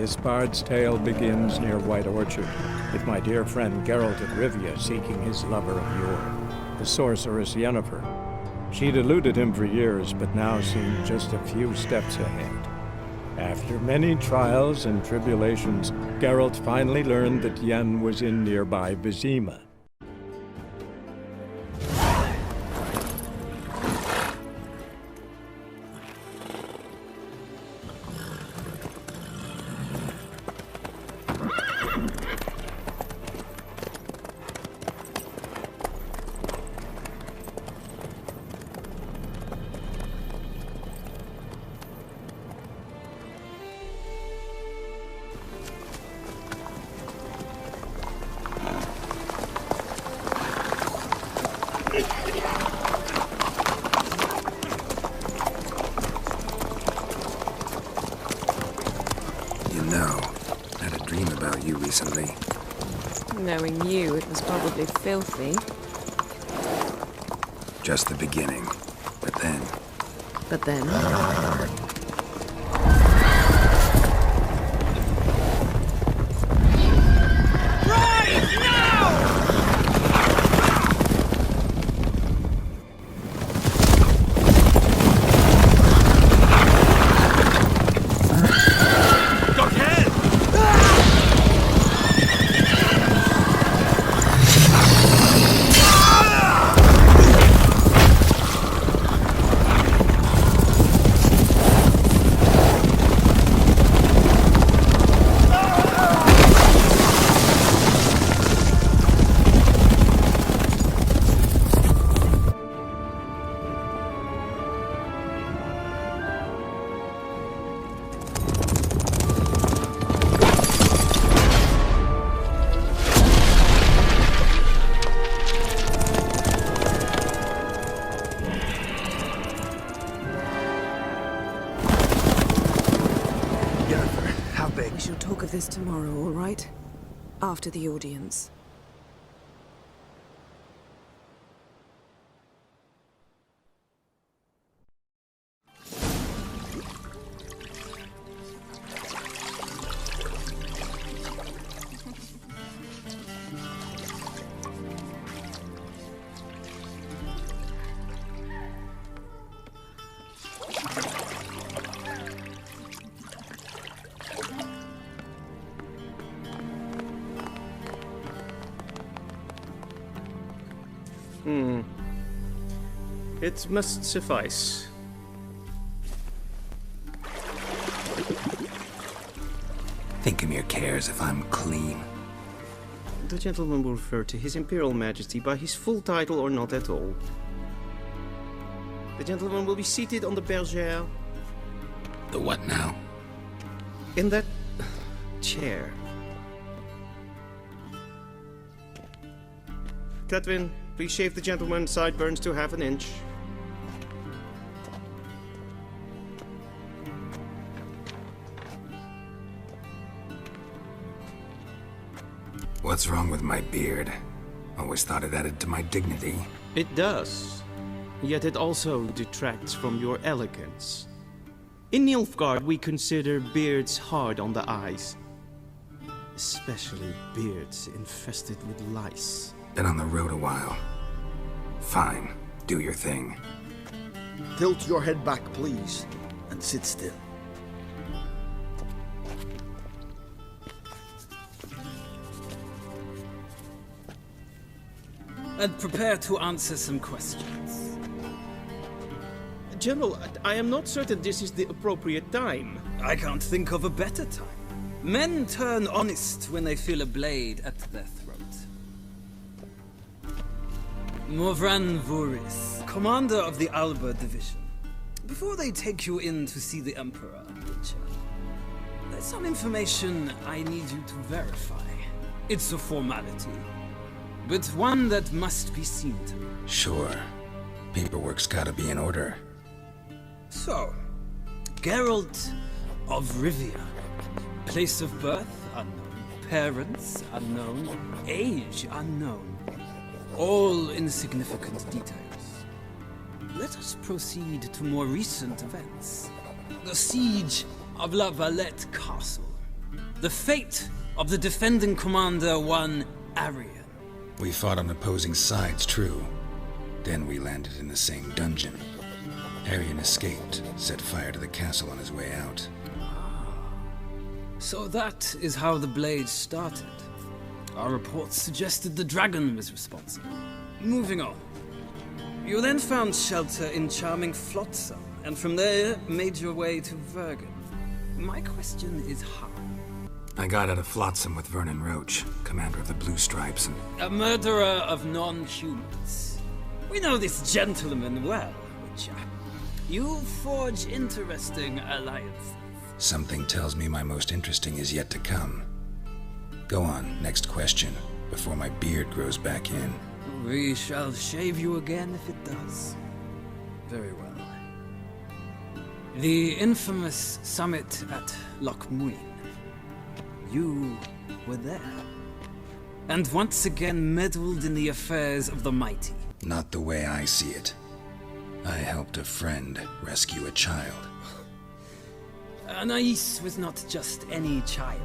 This bard's tale begins near White Orchard, with my dear friend Geralt of Rivia seeking his lover of yore, the sorceress Yennefer. She'd eluded him for years, but now seemed just a few steps ahead. After many trials and tribulations, Geralt finally learned that Yen was in nearby Vizima. Recently. Knowing you, it was probably filthy. Just the beginning. But then... We shall talk of this tomorrow, all right? After the audience. It must suffice. Thinkamir cares if I'm clean. The gentleman will refer to His Imperial Majesty by his full title or not at all. The gentleman will be seated on the bergère. The what now? In that chair. Cletwin, please shave the gentleman's sideburns to half an inch. What's wrong with my beard? Always thought it added to my dignity. It does. Yet it also detracts from your elegance. In Nilfgaard, we consider beards hard on the eyes. Especially beards infested with lice. Been on the road a while. Fine. Do your thing. Tilt your head back, please, and sit still. And prepare to answer some questions. General, I am not certain this is the appropriate time. I can't think of a better time. Men turn honest when they feel a blade at their throat. Morvran Vuris, commander of the Alba Division. Before they take you in to see the Emperor, Witcher, there's some information I need you to verify. It's a formality, but one that must be seen to. Sure. Paperwork's gotta be in order. So, Geralt of Rivia. Place of birth unknown. Parents unknown. Age unknown. All insignificant details. Let us proceed to more recent events. The siege of La Valette Castle. The fate of the defending commander, one Arian. We fought on opposing sides, true. Then we landed in the same dungeon. Arian escaped, set fire to the castle on his way out. So that is how the Blade started. Our reports suggested the dragon was responsible. Moving on. You then found shelter in charming Flotsam, and from there made your way to Vergen. My question is how? I got out of Flotsam with Vernon Roach, commander of the Blue Stripes, and A murderer of non-humans. We know this gentleman well, Witcher. You forge interesting alliances. something tells me my most interesting is yet to come. Go on, next question, before my beard grows back in. We shall shave you again if it does. Very well. The infamous summit at Loch Muin. You were there. And once again meddled in the affairs of the mighty. Not the way I see it. I helped a friend rescue a child. Anais was not just any child.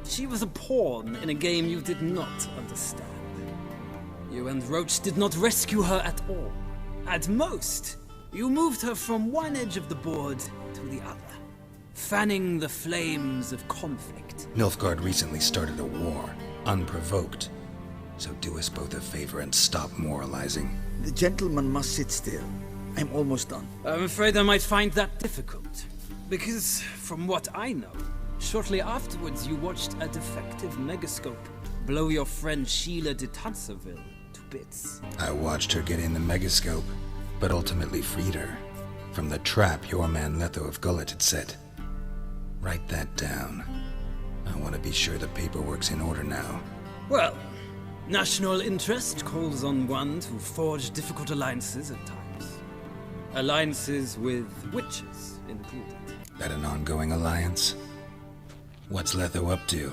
She was a pawn in a game you did not understand. You and Roach did not rescue her at all. At most, you moved her from one edge of the board to the other, fanning the flames of conflict. Nilfgaard recently started a war, unprovoked. So do us both a favor and stop moralizing. The gentleman must sit still. I'm almost done. I'm afraid I might find that difficult. Because, from what I know, shortly afterwards you watched a defective megascope blow your friend Sheila de Tanserville to bits. I watched her get in the megascope, but ultimately freed her from the trap your man Letho of Gullet had set. Write that down. I want to be sure the paperwork's in order now. Well, national interest calls on one to forge difficult alliances at times. Alliances with witches included. That an ongoing alliance? What's Letho up to?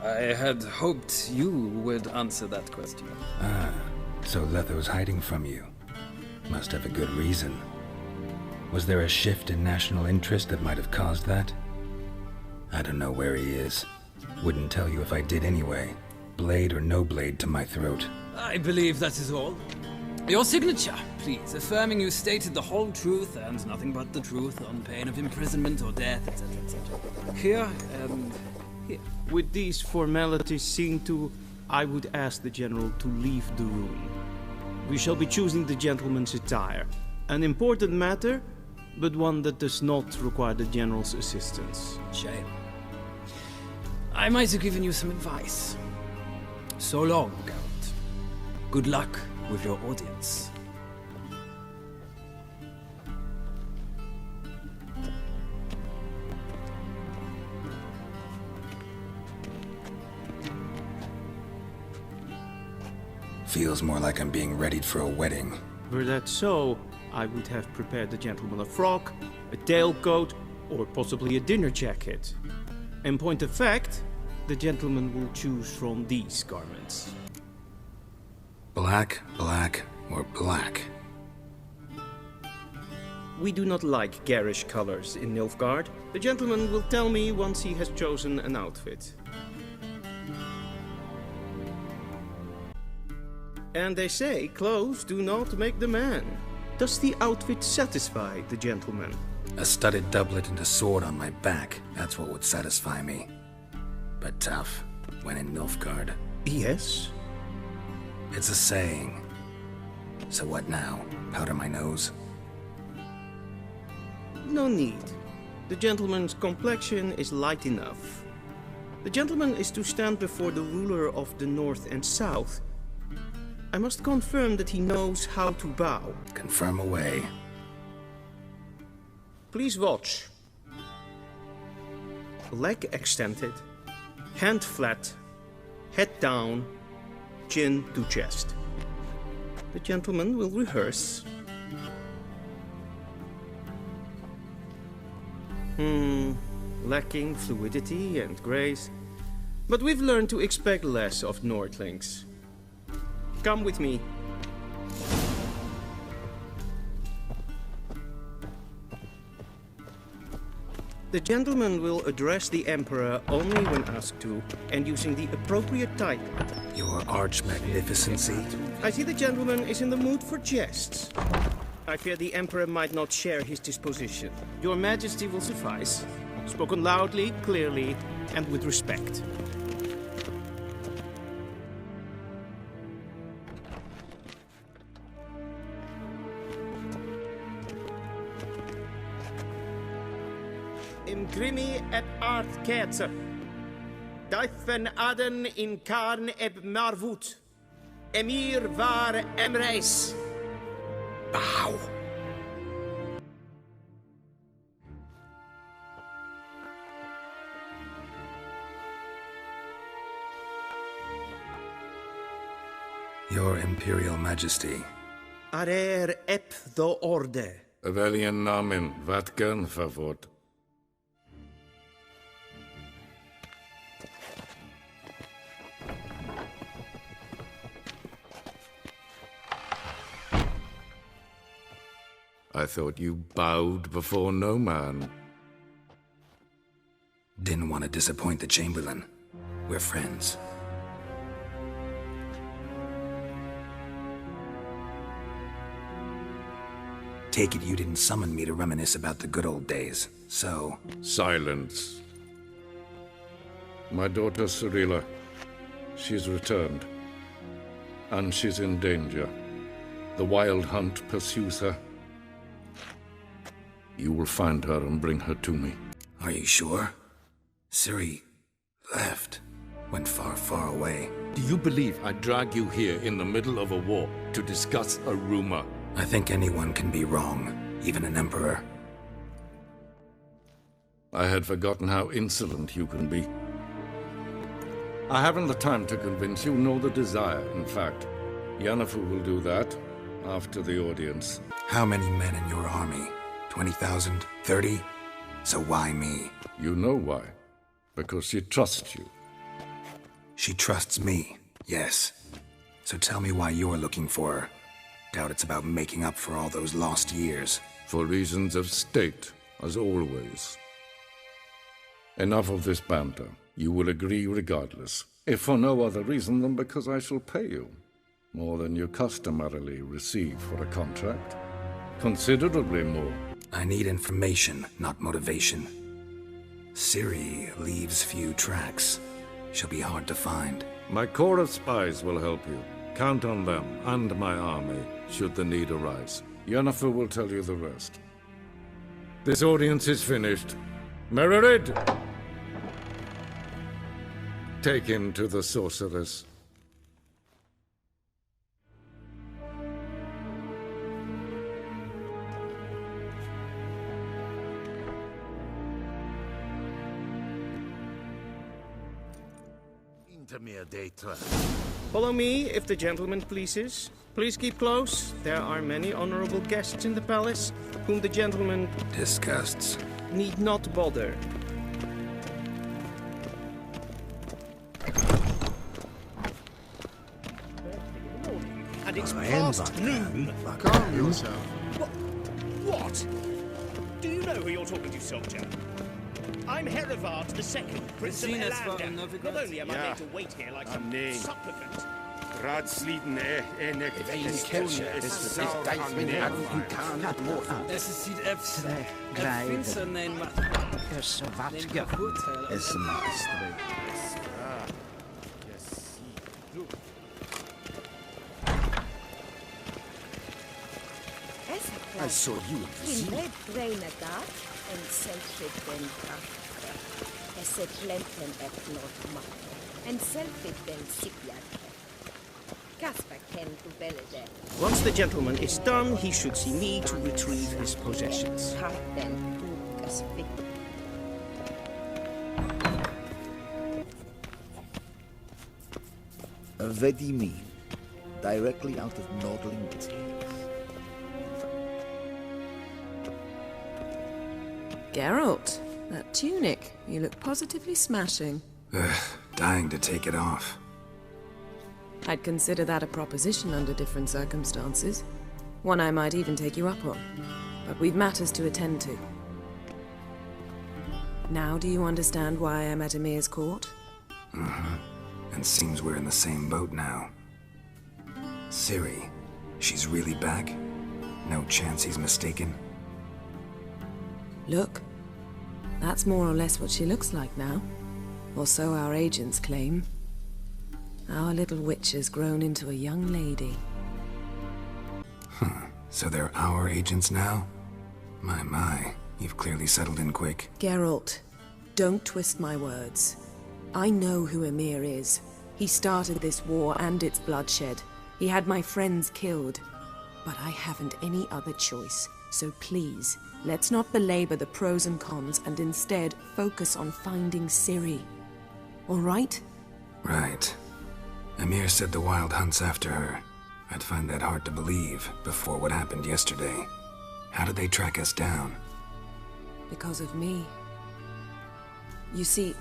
I had hoped you would answer that question. Ah, so Letho's hiding from you. Must have a good reason. Was there a shift in national interest that might have caused that? I don't know where he is. Wouldn't tell you if I did anyway. Blade or no blade to my throat. I believe that is all. Your signature, please, affirming you stated the whole truth and nothing but the truth on pain of imprisonment or death, etc., etc. Here and here. With these formalities seen to, I would ask the general to leave the room. We shall be choosing the gentleman's attire. An important matter, but one that does not require the general's assistance. Shame. I might have given you some advice. So long, Geralt. Good luck with your audience. Feels more like I'm being readied for a wedding. Were that so, I would have prepared the gentleman a frock, a tailcoat, or possibly a dinner jacket. In point of fact, the gentleman will choose from these garments. Black, black, or black? We do not like garish colors in Nilfgaard. The gentleman will tell me once he has chosen an outfit. And they say clothes do not make the man. Does the outfit satisfy the gentleman? A studded doublet and a sword on my back. That's what would satisfy me. But tough, when in Nilfgaard. Yes. It's a saying. So what now? Powder my nose? No need. The gentleman's complexion is light enough. The gentleman is to stand before the ruler of the North and South. I must confirm that he knows how to bow. Confirm away. Please watch. Leg extended, hand flat, head down, chin to chest. The gentleman will rehearse. Lacking fluidity and grace. But we've learned to expect less of Nordlings. Come with me. The gentleman will address the Emperor only when asked to, and using the appropriate title. Your arch magnificency? I see the gentleman is in the mood for jests. I fear the Emperor might not share his disposition. Your Majesty will suffice. Spoken loudly, clearly, and with respect. Imgrimi et art kerzer. Daifen aden in karn eb marvut. Emir var emreis. Bow! Your Imperial Majesty. Arer ep the orde. Veljen namen, vatgen favort. I thought you bowed before no man. Didn't want to disappoint the Chamberlain. We're friends. Take it you didn't summon me to reminisce about the good old days, so... Silence. My daughter Cyrilla, she's returned. And she's in danger. The Wild Hunt pursues her. You will find her and bring her to me. Are you sure? Ciri left. Went far, far away. Do you believe I drag you here in the middle of a war to discuss a rumor? I think anyone can be wrong, even an emperor. I had forgotten how insolent you can be. I haven't the time to convince you, nor the desire, in fact. Yennefer will do that after the audience. How many men in your army? 20,000? 30? So why me? You know why. Because she trusts you. She trusts me, yes. So tell me why you're looking for her. Doubt it's about making up for all those lost years. For reasons of state, as always. Enough of this banter. You will agree regardless. If for no other reason than because I shall pay you. More than you customarily receive for a contract. Considerably more. I need information, not motivation. Ciri leaves few tracks. She'll be hard to find. My corps of spies will help you. Count on them and my army, should the need arise. Yennefer will tell you the rest. This audience is finished. Mererid! Take him to the sorceress. Follow me, if the gentleman pleases. Please keep close. There are many honorable guests in the palace, whom the gentleman Disgusts. need not bother. And it's past noon. Calm yourself. What? Do you know who you're talking to, soldier? I'm Herivard II, Prince of Elander. Not only am I made to wait here like some supplicant. Raadsleden enig Es is ziet efs. Finster nein maar. Is wat Neem je voordeel. is een I saw you in the sea. En selfit den krafte. Esse glenten et not mat. En selfit den sikjad. Kasper ken to bellede. Once the gentleman is done, he should see me to retrieve his possessions. Harten dukas fit. Vedi mean. Directly out of Nordling tales. Geralt, that tunic. You look positively smashing. Dying to take it off. I'd consider that a proposition under different circumstances. One I might even take you up on. But we've matters to attend to. Now do you understand why I'm at Emir's court? Mm-hmm. And seems we're in the same boat now. Ciri, she's really back? No chance he's mistaken? Look, that's more or less what she looks like now. Or so our agents claim. Our little witch has grown into a young lady. So they're our agents now? My, you've clearly settled in quick. Geralt, don't twist my words. I know who Emir is. He started this war and its bloodshed. He had my friends killed. But I haven't any other choice. So please, let's not belabor the pros and cons and instead focus on finding Ciri. All right? Right. Emir said the Wild Hunt's after her. I'd find that hard to believe before what happened yesterday. How did they track us down? Because of me. You see,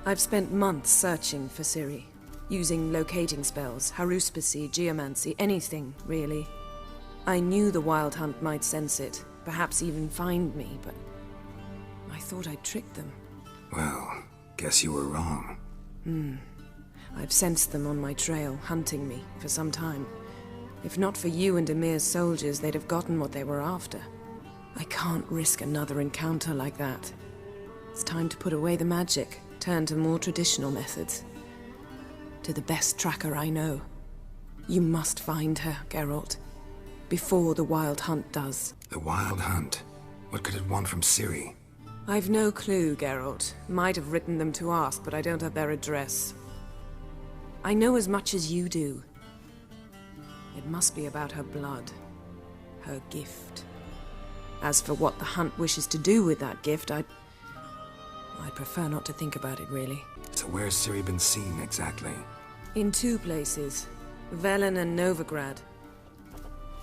I've spent months searching for Ciri, using locating spells, haruspicy, geomancy, anything, really. I knew the Wild Hunt might sense it, perhaps even find me, but I thought I'd tricked them. Well, guess you were wrong. I've sensed them on my trail, hunting me, for some time. If not for you and Emir's soldiers, they'd have gotten what they were after. I can't risk another encounter like that. It's time to put away the magic, turn to more traditional methods. To the best tracker I know. You must find her, Geralt. Before the Wild Hunt does. The Wild Hunt? What could it want from Ciri? I've no clue, Geralt. Might have written them to ask, but I don't have their address. I know as much as you do. It must be about her blood. Her gift. As for what the Hunt wishes to do with that gift, I'd prefer not to think about it, really. So where's Ciri been seen, exactly? In two places. Velen and Novigrad.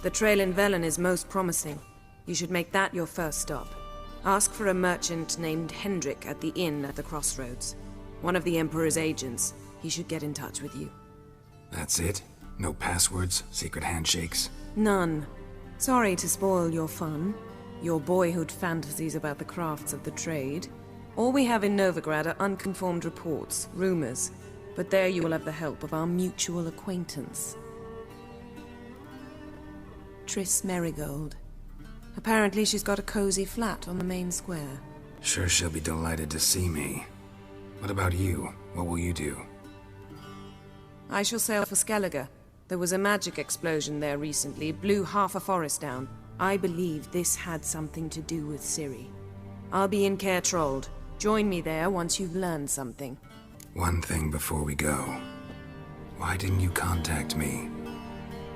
The trail in Velen is most promising. You should make that your first stop. Ask for a merchant named Hendrik at the inn at the crossroads. One of the Emperor's agents. He should get in touch with you. That's it? No passwords? Secret handshakes? None. Sorry to spoil your fun. Your boyhood fantasies about the crafts of the trade. All we have in Novigrad are unconfirmed reports, rumors. But there you will have the help of our mutual acquaintance. Triss Merigold. Apparently she's got a cozy flat on the main square. Sure she'll be delighted to see me. What about you? What will you do? I shall sail for Skellige. There was a magic explosion there recently, blew half a forest down. I believe this had something to do with Ciri. I'll be in Caer Trold. Join me there once you've learned something. One thing before we go. Why didn't you contact me?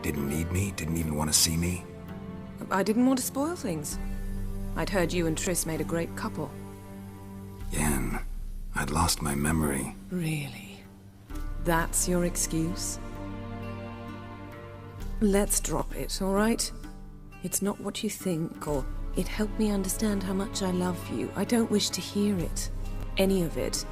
Didn't need me? Didn't even want to see me? I didn't want to spoil things. I'd heard you and Triss made a great couple. Yen, I'd lost my memory. Really? That's your excuse? Let's drop it, all right? It's not what you think, or it helped me understand how much I love you. I don't wish to hear it. Any of it.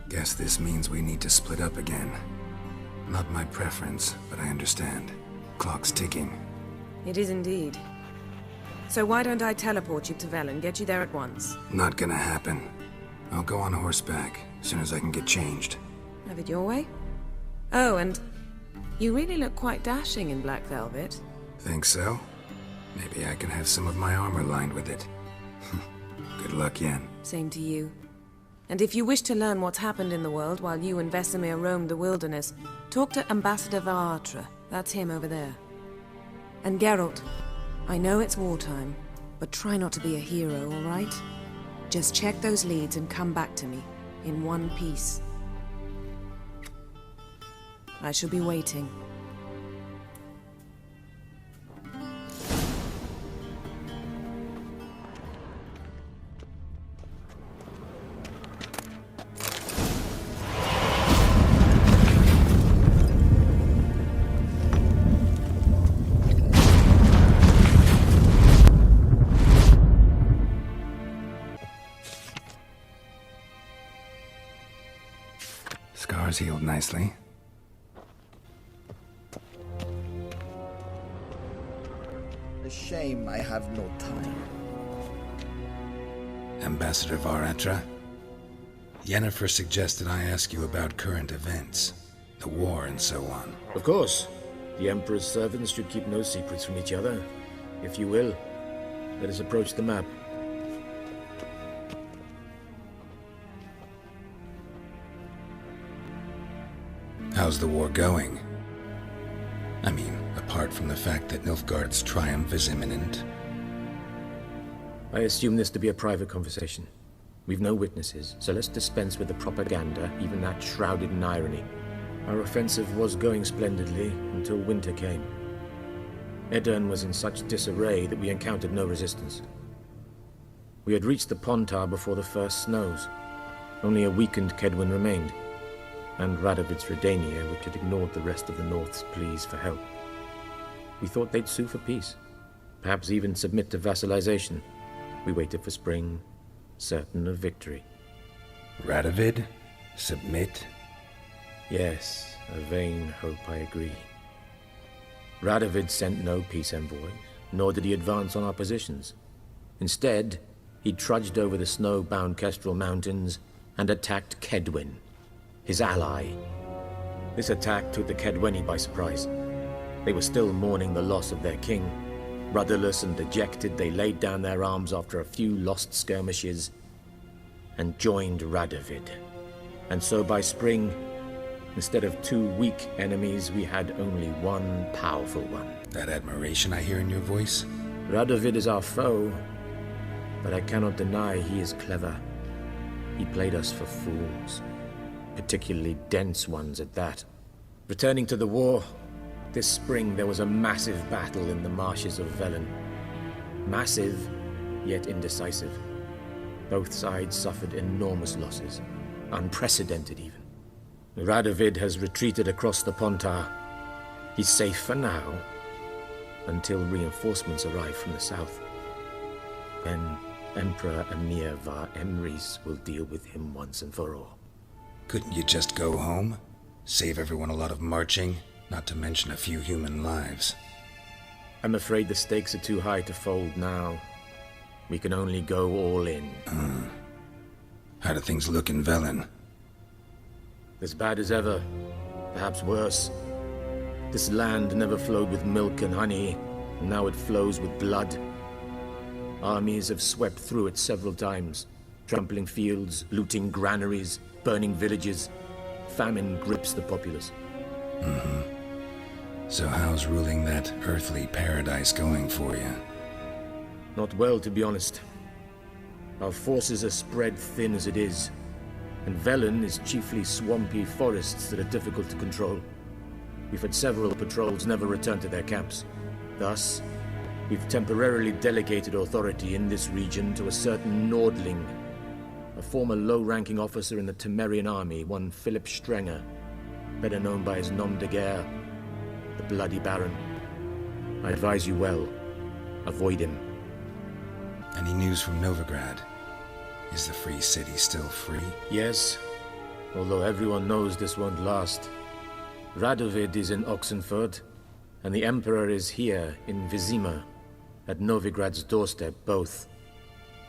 Guess this means we need to split up again. Not my preference, but I understand. Clock's ticking. It is indeed. So why don't I teleport you to Velen, get you there at once? Not gonna happen. I'll go on horseback, as soon as I can get changed. Have it your way? Oh, and you really look quite dashing in black velvet. Think so? Maybe I can have some of my armor lined with it. Good luck, Yen. Same to you. And if you wish to learn what's happened in the world while you and Vesemir roamed the wilderness, talk to Ambassador Varatra. That's him over there. And Geralt, I know it's wartime, but try not to be a hero, all right? Just check those leads and come back to me, in one piece. I shall be waiting. Scars healed nicely. shame I have no time. Ambassador Varatra? Yennefer suggested I ask you about current events, the war and so on. Of course. The Emperor's servants should keep no secrets from each other. If you will, let us approach the map. How's the war going? I mean, apart from the fact that Nilfgaard's triumph is imminent. I assume this to be a private conversation. We've no witnesses, so let's dispense with the propaganda, even that shrouded in irony. Our offensive was going splendidly until winter came. Edirn was in such disarray that we encountered no resistance. We had reached the Pontar before the first snows. Only a weakened Kedwin remained, and Radovid's Redania, which had ignored the rest of the North's pleas for help. We thought they'd sue for peace, perhaps even submit to vassalization. We waited for spring, certain of victory. Radovid? Submit? Yes, a vain hope, I agree. Radovid sent no peace envoys, nor did he advance on our positions. Instead, he trudged over the snow-bound Kestrel Mountains and attacked Kedwin, his ally. This attack took the Kedweni by surprise. They were still mourning the loss of their king. Rudderless and dejected, they laid down their arms after a few lost skirmishes and joined Radovid. And so by spring, instead of 2 weak enemies, we had only one powerful one. That admiration I hear in your voice? Radovid is our foe, but I cannot deny he is clever. He played us for fools, particularly dense ones at that. Returning to the war, this spring there was a massive battle in the marshes of Velen. Massive, yet indecisive. Both sides suffered enormous losses, unprecedented even. Radovid has retreated across the Pontar. He's safe for now, until reinforcements arrive from the south. Then Emperor Emir var Emrys will deal with him once and for all. Couldn't you just go home? Save everyone a lot of marching, not to mention a few human lives. I'm afraid the stakes are too high to fold now. We can only go all in. How do things look in Velen? As bad as ever, perhaps worse. This land never flowed with milk and honey, and now it flows with blood. Armies have swept through it several times, trampling fields, looting granaries, burning villages. Famine grips the populace. So how's ruling that earthly paradise going for you? Not well, to be honest. Our forces are spread thin as it is, and Velen is chiefly swampy forests that are difficult to control. We've had several patrols never return to their camps. Thus, we've temporarily delegated authority in this region to a certain Nordling, a former low-ranking officer in the Temerian army, one Philip Strenger, better known by his nom de guerre, the Bloody Baron. I advise you well. Avoid him. Any news from Novigrad? Is the free city still free? Yes, although everyone knows this won't last. Radovid is in Oxenford, and the Emperor is here in Vizima, at Novigrad's doorstep, both.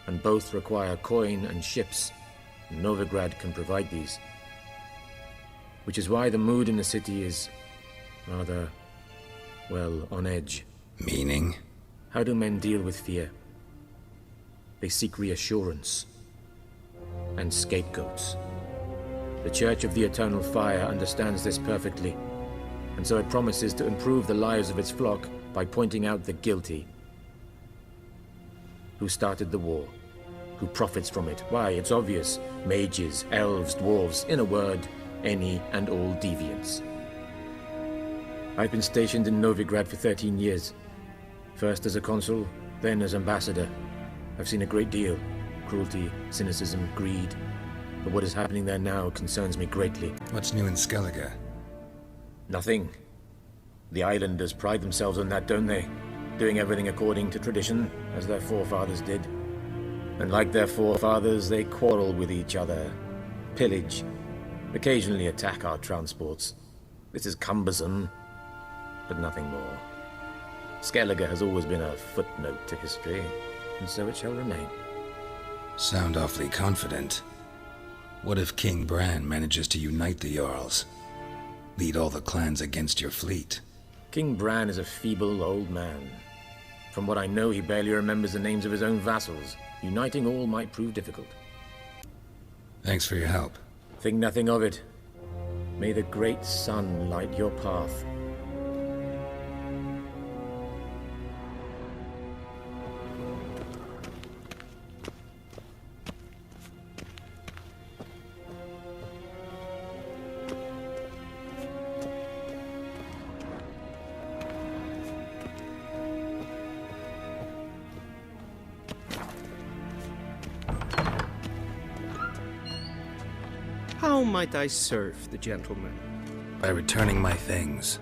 And both require coin and ships, and Novigrad can provide these. Which is why the mood in the city is rather, well, on edge. Meaning? How do men deal with fear? They seek reassurance and scapegoats. The Church of the Eternal Fire understands this perfectly, and so it promises to improve the lives of its flock by pointing out the guilty. Who started the war? Who profits from it? Why, it's obvious. Mages, elves, dwarves, in a word, any and all deviants. I've been stationed in Novigrad for 13 years. First as a consul, then as ambassador. I've seen a great deal. Cruelty, cynicism, greed. But what is happening there now concerns me greatly. What's new in Skellige? Nothing. The islanders pride themselves on that, don't they? Doing everything according to tradition, as their forefathers did. And like their forefathers, they quarrel with each other, pillage, occasionally attack our transports. This is cumbersome, but nothing more. Skellige has always been a footnote to history, and so it shall remain. Sound awfully confident. What if King Bran manages to unite the Jarls? Lead all the clans against your fleet? King Bran is a feeble old man. From what I know, he barely remembers the names of his own vassals. Uniting all might prove difficult. Thanks for your help. Think nothing of it. May the great sun light your path. How might I serve the gentleman? By returning my things.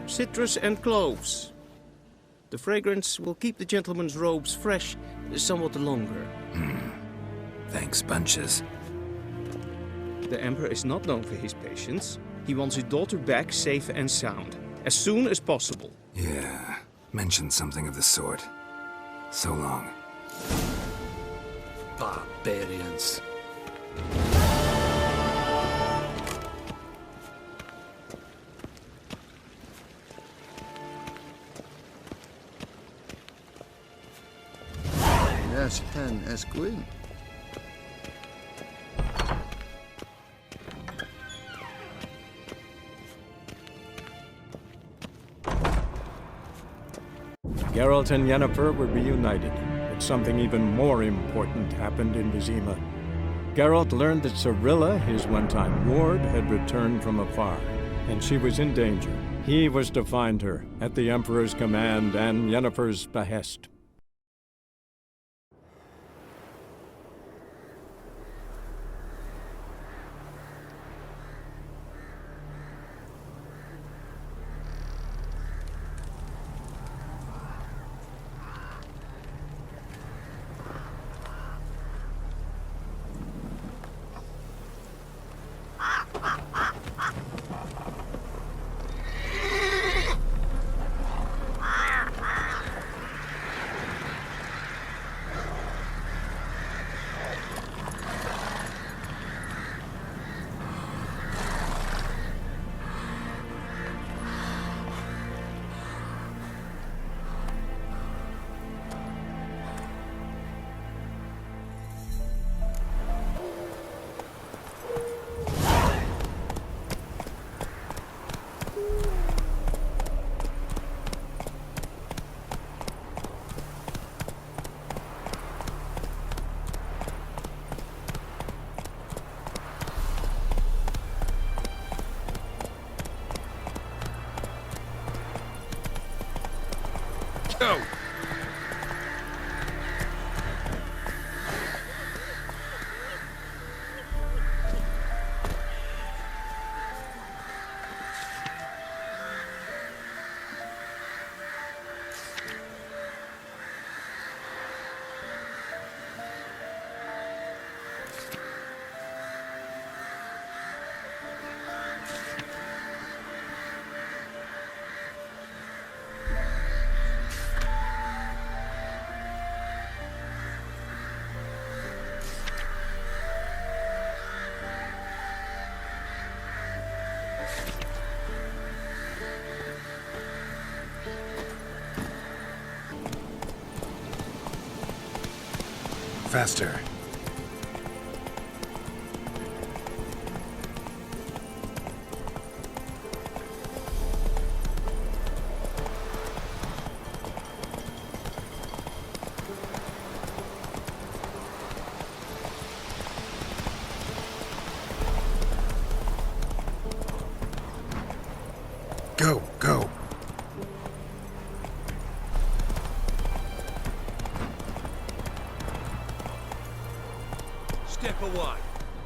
Citrus and cloves. The fragrance will keep the gentleman's robes fresh somewhat longer. Thanks, bunches. The Emperor is not known for his patience. He wants his daughter back safe and sound, as soon as possible. Yeah, mentioned something of the sort. So long. Barbarians. Yes, Pen Esquin. Geralt and Yennefer were reunited, but something even more important happened in Vizima. Geralt learned that Cirilla, his one-time ward, had returned from afar, and she was in danger. He was to find her, at the Emperor's command and Yennefer's behest. Go! Faster. Go, go. Step away.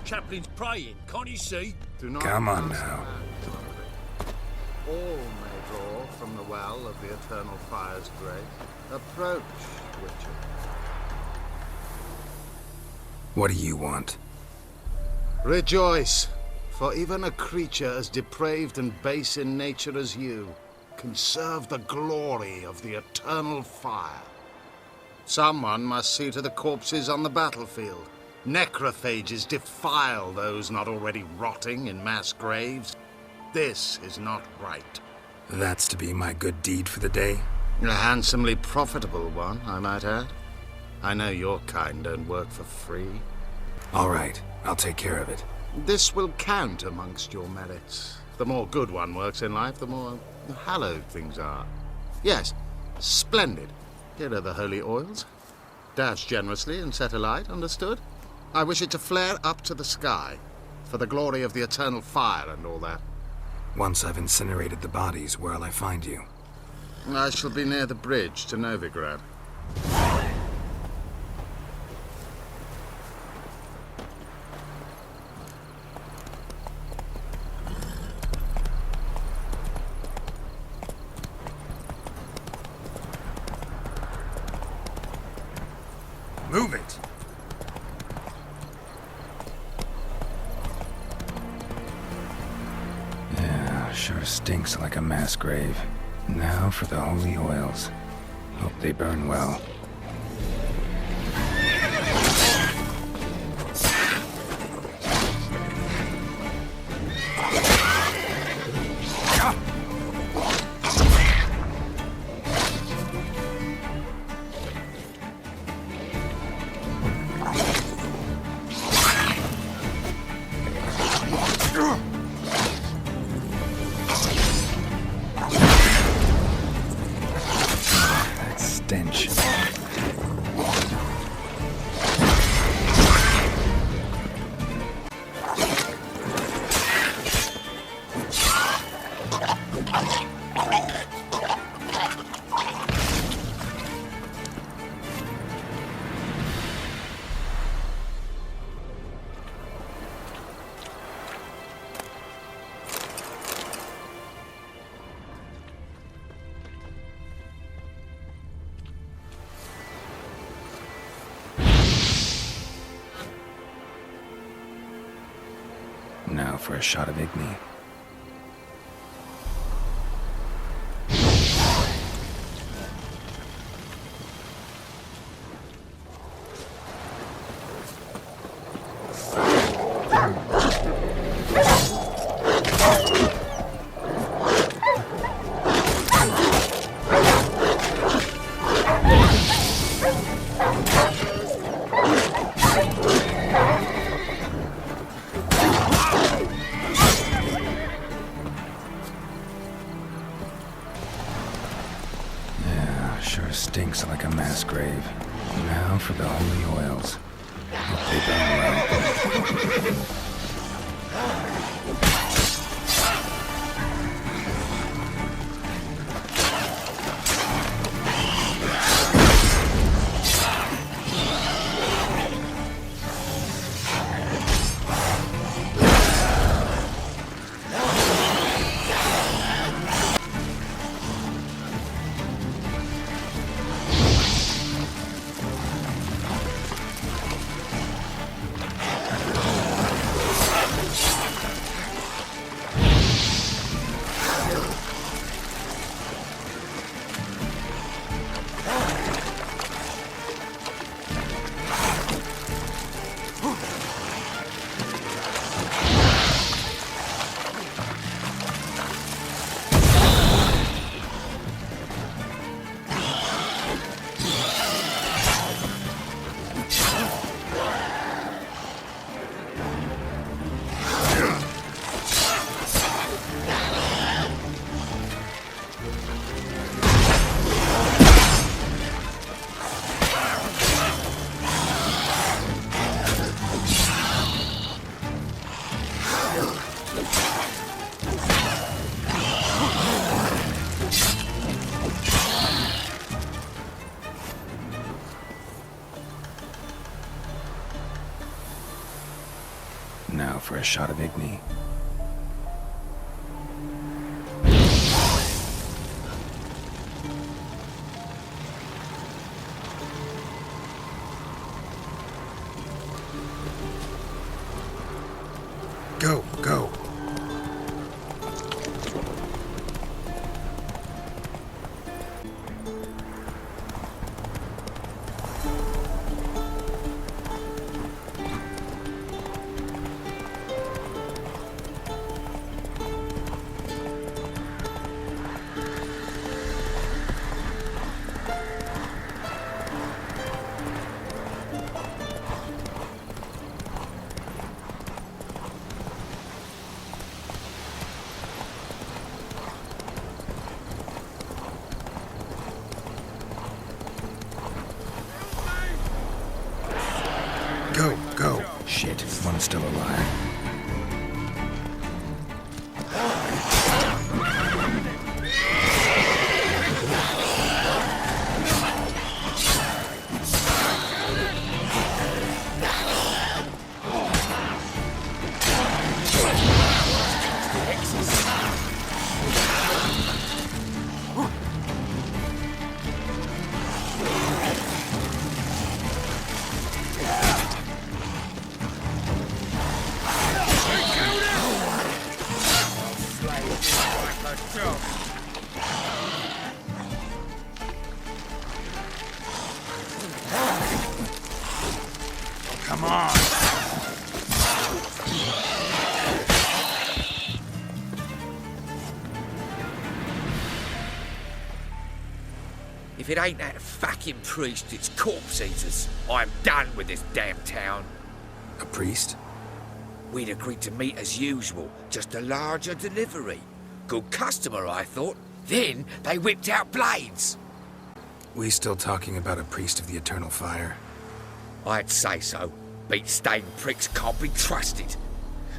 Chaplain's praying, can't you see? Do not Come on pass now. All may draw from the well of the eternal fire's grace. Approach, Witcher. What do you want? Rejoice, For even a creature as depraved and base in nature as you can serve the glory of the eternal fire. Someone must see to the corpses on the battlefield. Necrophages defile those not already rotting in mass graves. This is not right. That's to be my good deed for the day? A handsomely profitable one, I might add. I know your kind don't work for free. All right, I'll take care of it. This will count amongst your merits. The more good one works in life, the more hallowed things are. Yes, splendid. Here are the holy oils. Dash generously and set alight, understood? I wish it to flare up to the sky, for the glory of the eternal fire and all that. Once I've incinerated the bodies, where'll I find you? I shall be near the bridge to Novigrad. Move it! Yeah, sure stinks like a mass grave. Now for the holy oils. Hope they burn well. Stench. Now for a shot of Igni. Sure stinks like a mass grave. Now for the holy oils. Hope they burn well. Now for a shot of Igni. Go, go. Go. Shit, one's still alive. Come on! If it ain't that fucking priest, it's corpse eaters. I'm done with this damn town. A priest? We'd agreed to meet as usual, just a larger delivery. Good customer, I thought. Then they whipped out blades. We still talking about a priest of the eternal fire? I'd say so. Beat-stained pricks can't be trusted.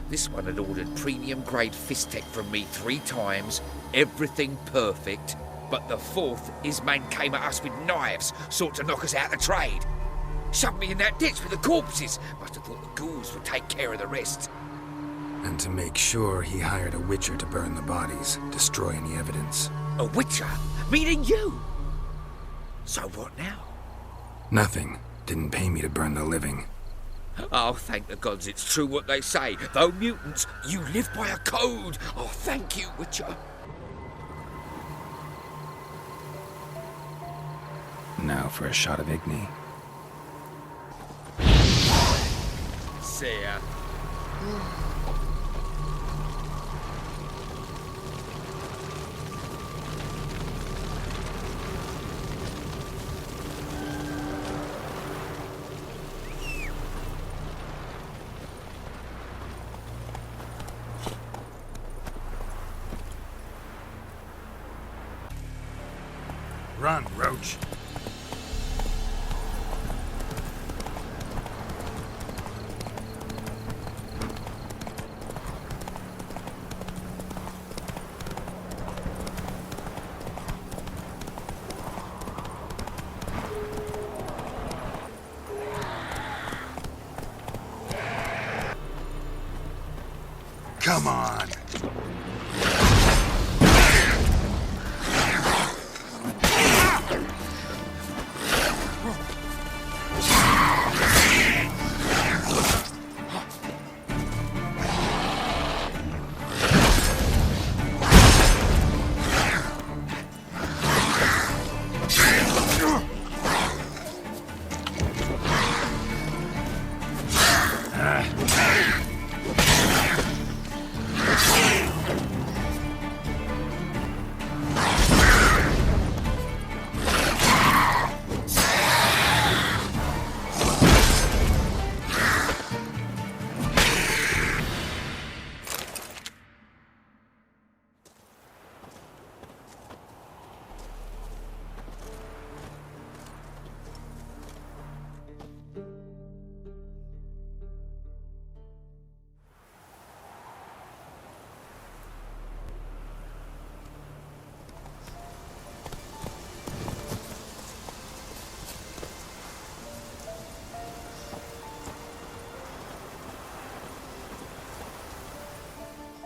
This one had ordered premium-grade fist tech from me 3 times, everything perfect, but the 4th, his man came at us with knives, sought to knock us out of trade. Shoved me in that ditch with the corpses. Must have thought the ghouls would take care of the rest. And to make sure, he hired a witcher to burn the bodies, destroy any evidence. A witcher? Meaning you? So what now? Nothing. Didn't pay me to burn the living. Oh, thank the gods it's true what they say. Though mutants, you live by a code. Oh, thank you, Witcher. Now for a shot of Igni. See ya. Run, Roach. Come on.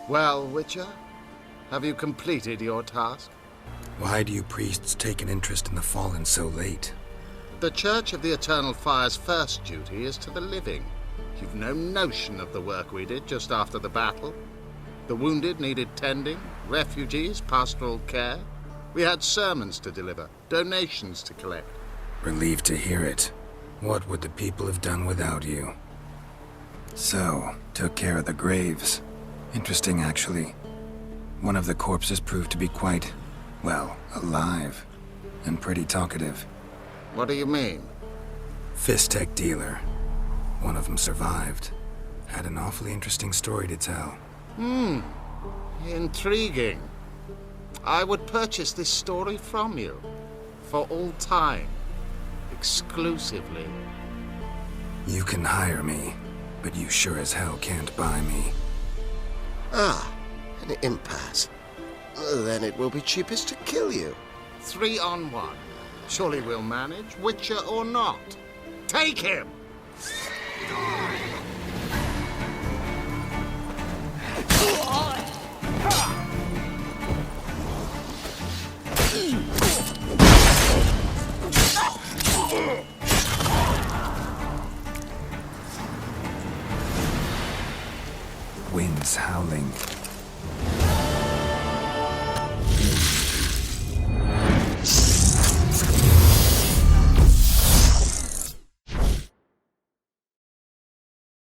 Well, Witcher, have you completed your task? Why do you priests take an interest in the fallen so late? The Church of the Eternal Fire's first duty is to the living. You've no notion of the work we did just after the battle. The wounded needed tending, refugees, pastoral care. We had sermons to deliver, donations to collect. Relieved to hear it. What would the people have done without you? So, took care of the graves. Interesting, actually. One of the corpses proved to be quite, well, alive. And pretty talkative. What do you mean? Fist tech dealer. One of them survived. Had an awfully interesting story to tell. Intriguing. I would purchase this story from you. For all time. Exclusively. You can hire me, but you sure as hell can't buy me. Ah, an impasse. Then it will be cheapest to kill you. 3 on 1. Surely we'll manage, Witcher or not. Take him! Wind's howling.